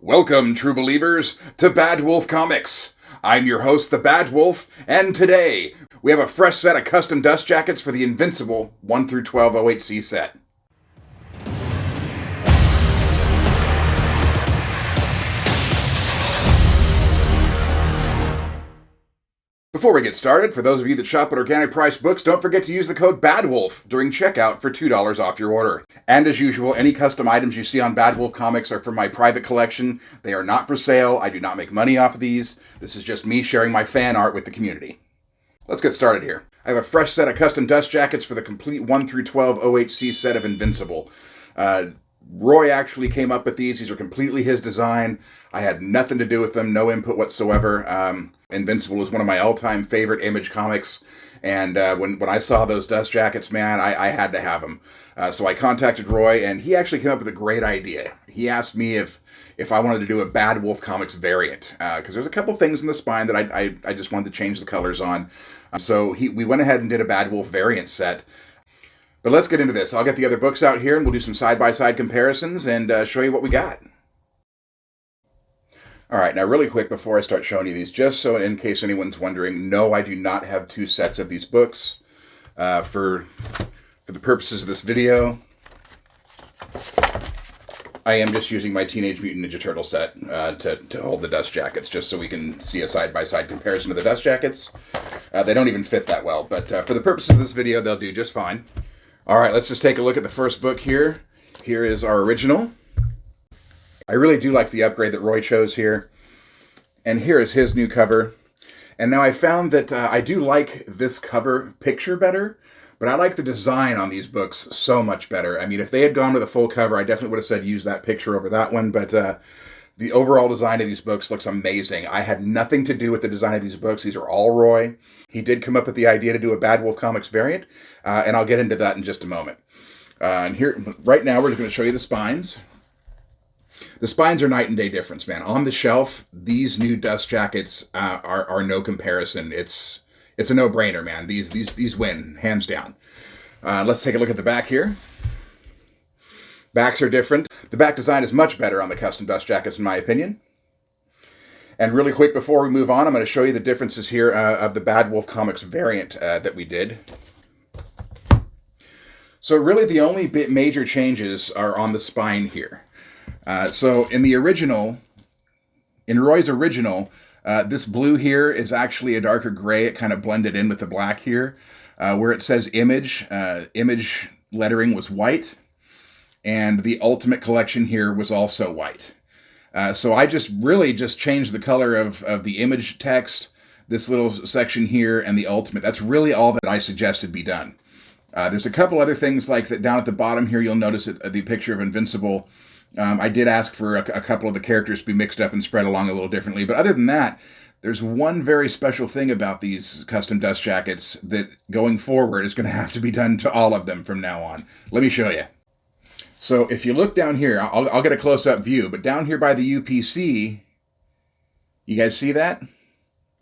Welcome, true believers, to Badwolf Comics. I'm your host, the Badwolf, and today we have a fresh set of custom dust jackets for the Invincible 1 through 12 OHC set. Before we get started, for those of you that shop at Organic Price Books, don't forget to use the code BADWOLF during checkout for $2 off your order. And as usual, any custom items you see on Badwolf Comics are from my private collection. They are not for sale. I do not make money off of these. This is just me sharing my fan art with the community. Let's get started here. I have a fresh set of custom dust jackets for the complete 1 through 12 OHC set of Invincible. Roy actually came up with these. These are completely his design. I had nothing to do with them, no input whatsoever. Invincible is one of my all-time favorite Image comics, and when I saw those dust jackets, man, I had to have them. So I contacted Roy, and he actually came up with a great idea. He asked me if I wanted to do a Badwolf Comics variant, because there's a couple things in the spine that I just wanted to change the colors on. So we went ahead and did a Badwolf variant set. But let's get into this. I'll get the other books out here, and we'll do some side-by-side comparisons and show you what we got. All right, now really quick before I start showing you these, just so in case anyone's wondering, no, I do not have two sets of these books for the purposes of this video. I am just using my Teenage Mutant Ninja Turtle set to hold the dust jackets, just so we can see a side-by-side comparison of the dust jackets. They don't even fit that well, but for the purposes of this video, they'll do just fine. All right, let's just take a look at the first book here. Here is our original. I really do like the upgrade that Roy chose here. And here is his new cover. And now I found that I do like this cover picture better, but I like the design on these books so much better. I mean, if they had gone with a full cover, I definitely would have said use that picture over that one, but the overall design of these books looks amazing. I had nothing to do with the design of these books. These are all Roy. He did come up with the idea to do a Badwolf Comics variant, and I'll get into that in just a moment. And here, right now, we're going to show you the spines. The spines are night and day difference, man. On the shelf, these new dust jackets are no comparison. It's a no-brainer, man. These win, hands down. Let's take a look at the back here. Backs are different. The back design is much better on the custom dust jackets, in my opinion. And really quick, before we move on, I'm going to show you the differences here of the Badwolf Comics variant that we did. So really, the only major changes are on the spine here. So in Roy's original, this blue here is actually a darker gray. It kind of blended in with the black here. Where it says Image lettering was white. And the Ultimate Collection here was also white. So I just changed the color of the Image text, this little section here, and the Ultimate. That's really all that I suggested be done. There's a couple other things like that down at the bottom here. You'll notice the picture of Invincible. I did ask for a couple of the characters to be mixed up and spread along a little differently. But other than that, there's one very special thing about these custom dust jackets that going forward is going to have to be done to all of them from now on. Let me show you. So if you look down here, I'll get a close-up view, but down here by the UPC, you guys see that?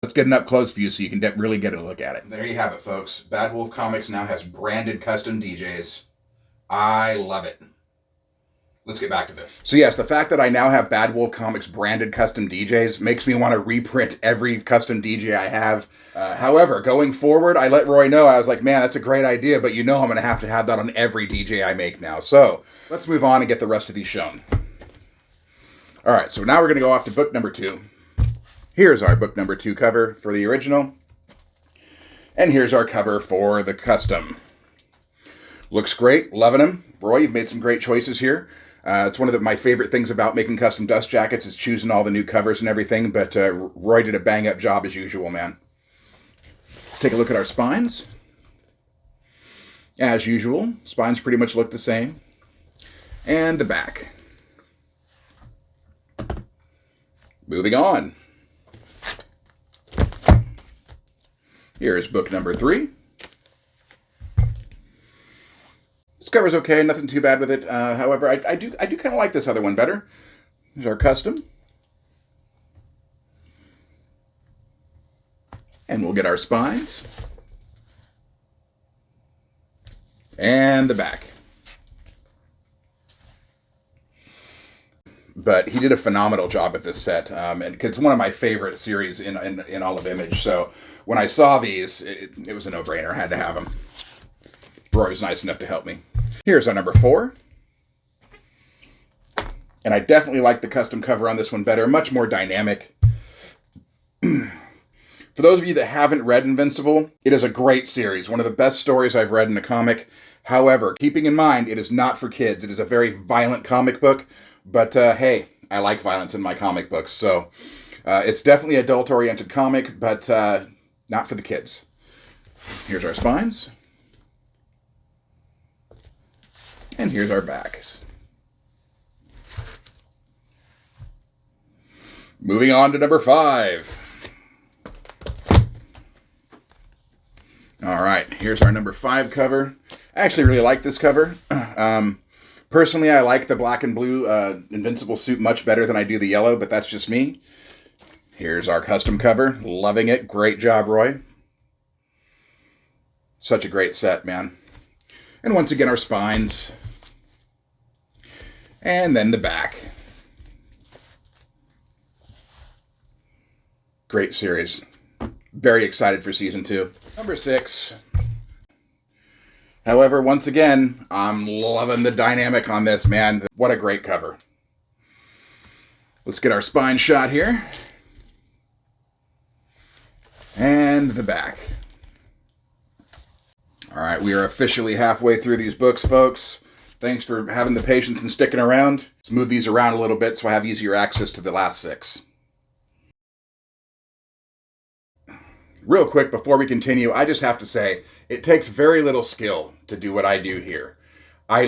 Let's get an up-close view so you can really get a look at it. There you have it, folks. Badwolf Comics now has branded custom DJs. I love it. Let's get back to this. So yes, the fact that I now have Badwolf Comics branded custom DJs makes me want to reprint every custom DJ I have. However, going forward, I let Roy know, I was like, man, that's a great idea, but you know I'm going to have that on every DJ I make now. So let's move on and get the rest of these shown. All right, so now we're going to go off to book number 2. Here's our book number 2 cover for the original. And here's our cover for the custom. Looks great, loving them. Roy, you've made some great choices here. It's one of my favorite things about making custom dust jackets is choosing all the new covers and everything, but Roy did a bang-up job as usual, man. Let's take a look at our spines. As usual, spines pretty much look the same. And the back. Moving on. Here's book number 3. This cover's okay, nothing too bad with it. However, I do kind of like this other one better. Here's our custom. And we'll get our spines. And the back. But he did a phenomenal job at this set, and it's one of my favorite series in all of Image. So when I saw these, it was a no-brainer. I had to have them. Roy was nice enough to help me. Here's our number 4. And I definitely like the custom cover on this one better. Much more dynamic. For those of you that haven't read Invincible, it is a great series. One of the best stories I've read in a comic. However, keeping in mind, it is not for kids. It is a very violent comic book. But hey, I like violence in my comic books. So it's definitely an adult-oriented comic, but not for the kids. Here's our spines. And here's our backs. Moving on to number 5. All right, here's our number 5 cover. I actually really like this cover. Personally, I like the black and blue Invincible suit much better than I do the yellow, but that's just me. Here's our custom cover. Loving it. Great job, Roy. Such a great set, man. And once again, our spines. And then the back. Great series. Very excited for season 2. Number 6. However, once again, I'm loving the dynamic on this, man. What a great cover. Let's get our spine shot here. And the back. All right, we are officially halfway through these books, folks. Thanks for having the patience and sticking around. Let's move these around a little bit so I have easier access to the last 6. Real quick, before we continue, I just have to say, it takes very little skill to do what I do here. I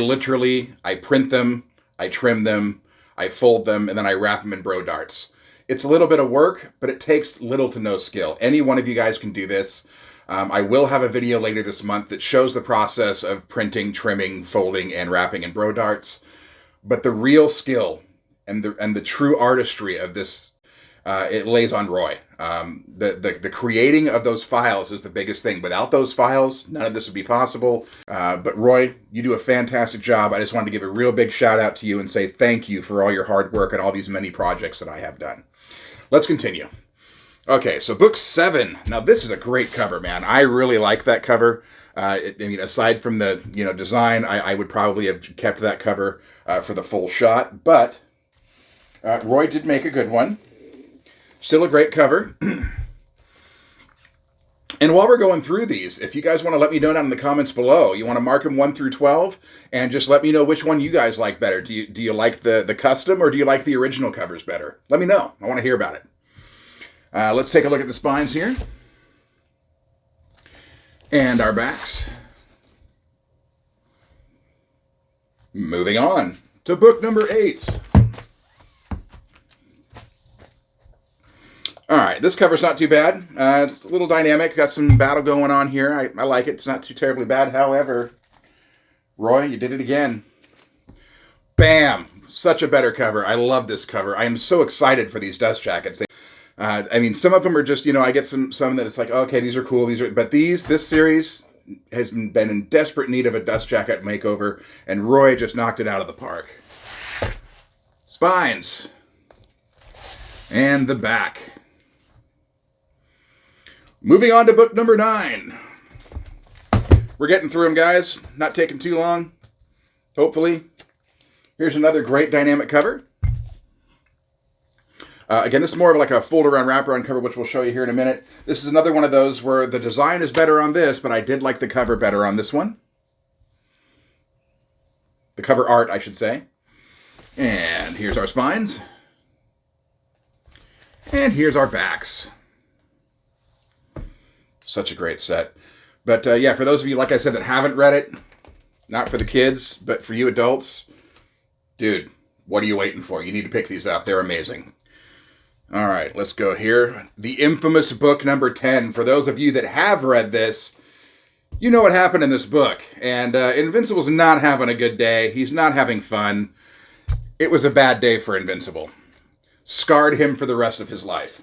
print them, I trim them, I fold them, and then I wrap them in bro darts. It's a little bit of work, but it takes little to no skill. Any one of you guys can do this. I will have a video later this month that shows the process of printing, trimming, folding, and wrapping in bro darts. But the real skill and the true artistry of this, it lays on Roy. The creating of those files is the biggest thing. Without those files, none of this would be possible. But Roy, you do a fantastic job. I just wanted to give a real big shout out to you and say thank you for all your hard work and all these many projects that I have done. Let's continue. Okay, so book 7. Now this is a great cover, man. I really like that cover. I mean, aside from the design, I would probably have kept that cover for the full shot. But Roy did make a good one. Still a great cover. And while we're going through these, if you guys want to let me know down in the comments below, you want to mark them 1 through 12, and just let me know which one you guys like better. Do you like the custom, or do you like the original covers better? Let me know. I want to hear about it. Let's take a look at the spines here. And our backs. Moving on to book number 8. All right, this cover's not too bad. It's a little dynamic. Got some battle going on here. I like it. It's not too terribly bad. However, Roy, you did it again. Bam! Such a better cover. I love this cover. I am so excited for these dust jackets. I mean, some of them are just, I get some that it's like, okay, these are cool. But this series has been in desperate need of a dust jacket makeover, and Roy just knocked it out of the park. Spines. And the back. Moving on to book number 9. We're getting through them, guys. Not taking too long, hopefully. Here's another great dynamic cover. Again, this is more of like a fold-around, wrap-around cover, which we'll show you here in a minute. This is another one of those where the design is better on this, but I did like the cover better on this one. The cover art, I should say. And here's our spines. And here's our backs. Such a great set. But yeah, for those of you, like I said, that haven't read it, not for the kids, but for you adults, dude, what are you waiting for? You need to pick these up. They're amazing. All right, let's go here. The infamous book number 10. For those of you that have read this, you know what happened in this book. And Invincible's not having a good day. He's not having fun. It was a bad day for Invincible. Scarred him for the rest of his life.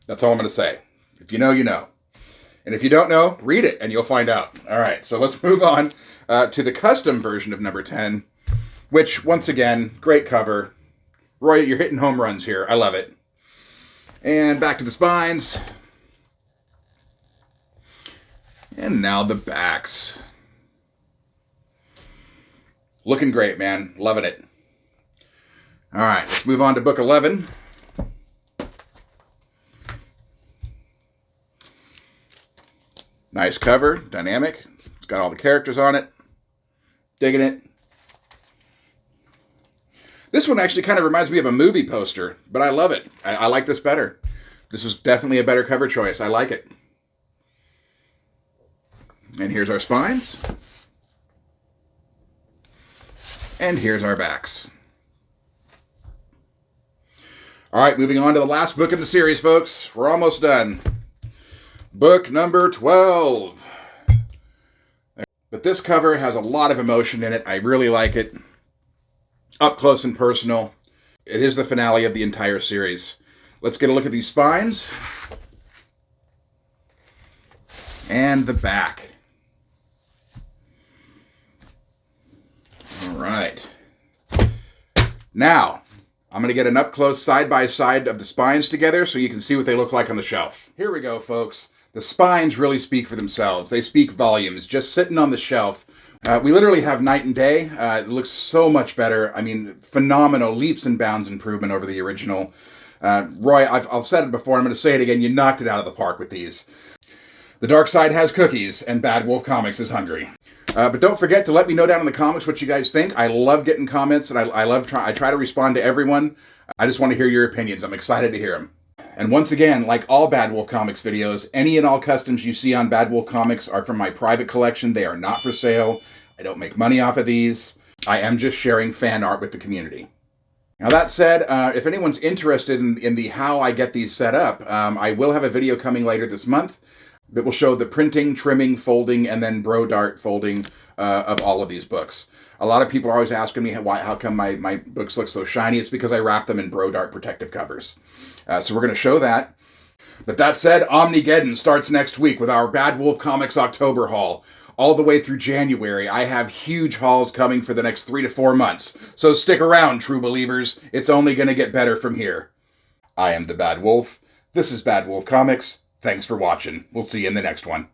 That's all I'm going to say. If you know, you know. And if you don't know, read it and you'll find out. All right, so let's move on to the custom version of number 10, which, once again, great cover. Roy, you're hitting home runs here. I love it. And back to the spines. And now the backs. Looking great, man. Loving it. All right, let's move on to book 11. Nice cover, dynamic. It's got all the characters on it. Digging it. This one actually kind of reminds me of a movie poster, but I love it. I like this better. This is definitely a better cover choice. I like it. And here's our spines. And here's our backs. All right, moving on to the last book in the series, folks. We're almost done. Book number 12. But this cover has a lot of emotion in it. I really like it. Up close and personal. It is the finale of the entire series. Let's get a look at these spines. And the back. All right. Now, I'm going to get an up-close side-by-side of the spines together so you can see what they look like on the shelf. Here we go, folks. The spines really speak for themselves. They speak volumes, just sitting on the shelf. We literally have night and day. It looks so much better. I mean, phenomenal, leaps and bounds improvement over the original. Roy, I've said it before, I'm going to say it again, you knocked it out of the park with these. The dark side has cookies, and Bad Wolf Comics is hungry. But don't forget to let me know down in the comments what you guys think. I love getting comments, and I try to respond to everyone. I just want to hear your opinions. I'm excited to hear them. And once again, like all Bad Wolf Comics videos, any and all customs you see on Bad Wolf Comics are from my private collection. They are not for sale. I don't make money off of these. I am just sharing fan art with the community. Now that said, if anyone's interested in the how I get these set up, I will have a video coming later this month that will show the printing, trimming, folding, and then bro dart folding of all of these books. A lot of people are always asking me how come my books look so shiny. It's because I wrap them in bro dart protective covers. So we're going to show that. But that said, Omnigeddon starts next week with our Bad Wolf Comics October haul. All the way through January, I have huge hauls coming for the next 3 to 4 months. So stick around, true believers. It's only going to get better from here. I am the Bad Wolf. This is Bad Wolf Comics. Thanks for watching. We'll see you in the next one.